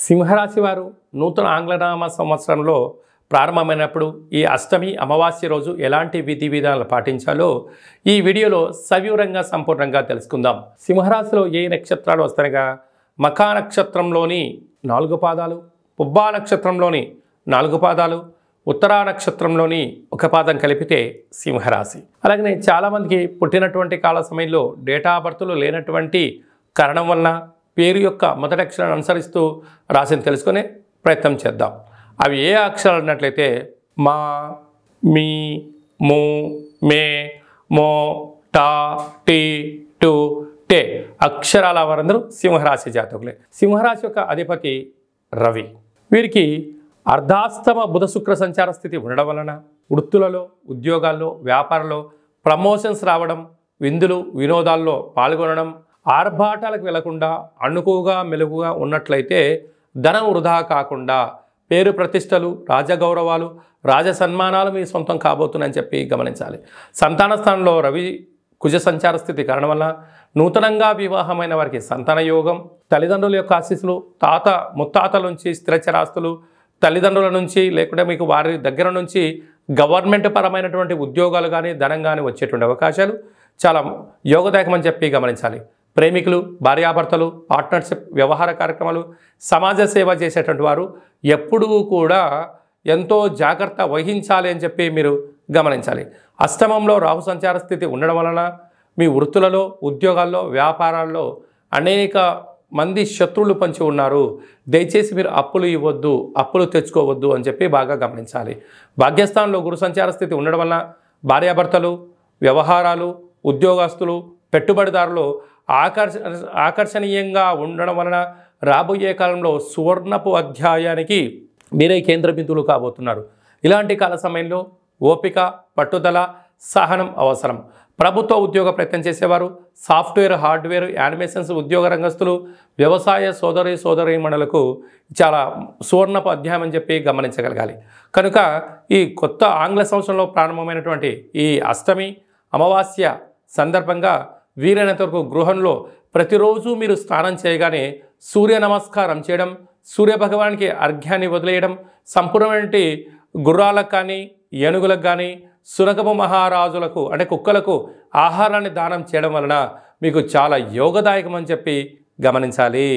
సింహరాశి వారు నూతన ఆంగ్లనామ సంవత్సరంలో ప్రారంభమైనప్పుడు ఈ అష్టమి అమావాస్య రోజు ఎలాంటి విధి విధానాలు పాటించాలో ఈ వీడియోలో సవివరంగా సంపూర్ణంగా తెలుసుకుందాం. సింహరాశిలో ఏ నక్షత్రాలు వస్తాయనగా మఖా నక్షత్రంలోని 4 పాదాలు, పుబ్బా నక్షత్రంలోని 4 పాదాలు, ఉత్తరా నక్షత్రంలోని 1 పాదం కలిపితే సింహరాశి. అలాగనే చాలామందికి పుట్టినటువంటి కాల సమయంలో డేటా బర్త్లు లేనటువంటి కారణం వలన పేరు యొక్క మొదటి అక్షరాన్ని అనుసరిస్తూ రాశిని తెలుసుకునే ప్రయత్నం చేద్దాం. అవి ఏ అక్షరాలు అన్నట్లయితే మా, మీ, ము, మే, మో, టా, టీ, టు, టే అక్షరాల వారందరూ సింహరాశి జాతకులే. సింహరాశి యొక్క అధిపతి రవి. వీరికి అర్ధాస్తమ బుధ శుక్ర సంచార స్థితి ఉండడం వలన వృత్తులలో, ఉద్యోగాల్లో, వ్యాపారంలో ప్రమోషన్స్ రావడం, విందులు వినోదాల్లో పాల్గొనడం, ఆర్భాటాలకు వెళ్లకుండా అణుకుగా మెలుగుగా ఉన్నట్లయితే ధనం వృధా కాకుండా పేరు ప్రతిష్టలు, రాజగౌరవాలు, రాజ సన్మానాలు మీ సొంతం కాబోతున్నాయని చెప్పి గమనించాలి. సంతాన స్థానంలో రవి కుజ సంచార స్థితి కారణం వల్ల నూతనంగా వివాహమైన వారికి సంతాన యోగం, తల్లిదండ్రుల యొక్క ఆశీస్సులు, ముత్తాతల నుంచి స్థిరచరాస్తులు, తల్లిదండ్రుల నుంచి లేకుంటే మీకు వారి దగ్గర నుంచి గవర్నమెంట్ పరమైనటువంటి ఉద్యోగాలు కానీ ధనం కానీ వచ్చేటువంటి అవకాశాలు చాలా యోగదాయకమని చెప్పి గమనించాలి. ప్రేమికులు, భార్యాభర్తలు, పార్ట్నర్షిప్, వ్యవహార కార్యక్రమాలు, సమాజ సేవ చేసేటువంటి వారు ఎప్పుడూ కూడా ఎంతో జాగ్రత్త వహించాలి అని చెప్పి మీరు గమనించాలి. అష్టమంలో రాహు సంచార స్థితి ఉండడం వలన మీ వృత్తులలో, ఉద్యోగాల్లో, వ్యాపారాల్లో అనేక మంది శత్రువులు పంచి ఉన్నారు. దయచేసి మీరు అప్పులు ఇవ్వద్దు, అప్పులు తెచ్చుకోవద్దు అని చెప్పి బాగా గమనించాలి. భాగ్యస్థానంలో గురు సంచార స్థితి ఉండడం వలన భార్యాభర్తలు, వ్యవహారాలు, ఉద్యోగస్తులు, పెట్టుబడిదారులు ఆకర్షణీయంగా ఉండడం వలన రాబోయే కాలంలో సువర్ణపు అధ్యాయానికి మీరే కేంద్ర బిందువులు కాబోతున్నారు. ఇలాంటి కాల సమయంలో ఓపిక, పట్టుదల, సహనం అవసరం. ప్రభుత్వ ఉద్యోగ ప్రయత్నం చేసేవారు, సాఫ్ట్వేర్, హార్డ్వేర్, యానిమేషన్స్ ఉద్యోగ రంగస్తులు, వ్యవసాయ సోదరీమణులకు చాలా సువర్ణపు అధ్యాయం అని చెప్పి గమనించగలగాలి. కనుక ఈ కొత్త ఆంగ్ల సంవత్సరంలో ప్రారంభమైనటువంటి ఈ అష్టమి అమావాస్య సందర్భంగా వీలైనంత వరకు గృహంలో ప్రతిరోజు మీరు స్నానం చేయగానే సూర్య నమస్కారం చేయడం, సూర్యభగవానికి అర్ఘ్యాన్ని వదిలేయడం, సంపూర్ణమైన గుర్రాలకు కానీ, ఏనుగులకు కానీ, సునకపు మహారాజులకు అంటే కుక్కలకు ఆహారాన్ని దానం చేయడం వలన మీకు చాలా యోగదాయకం అని చెప్పి గమనించాలి.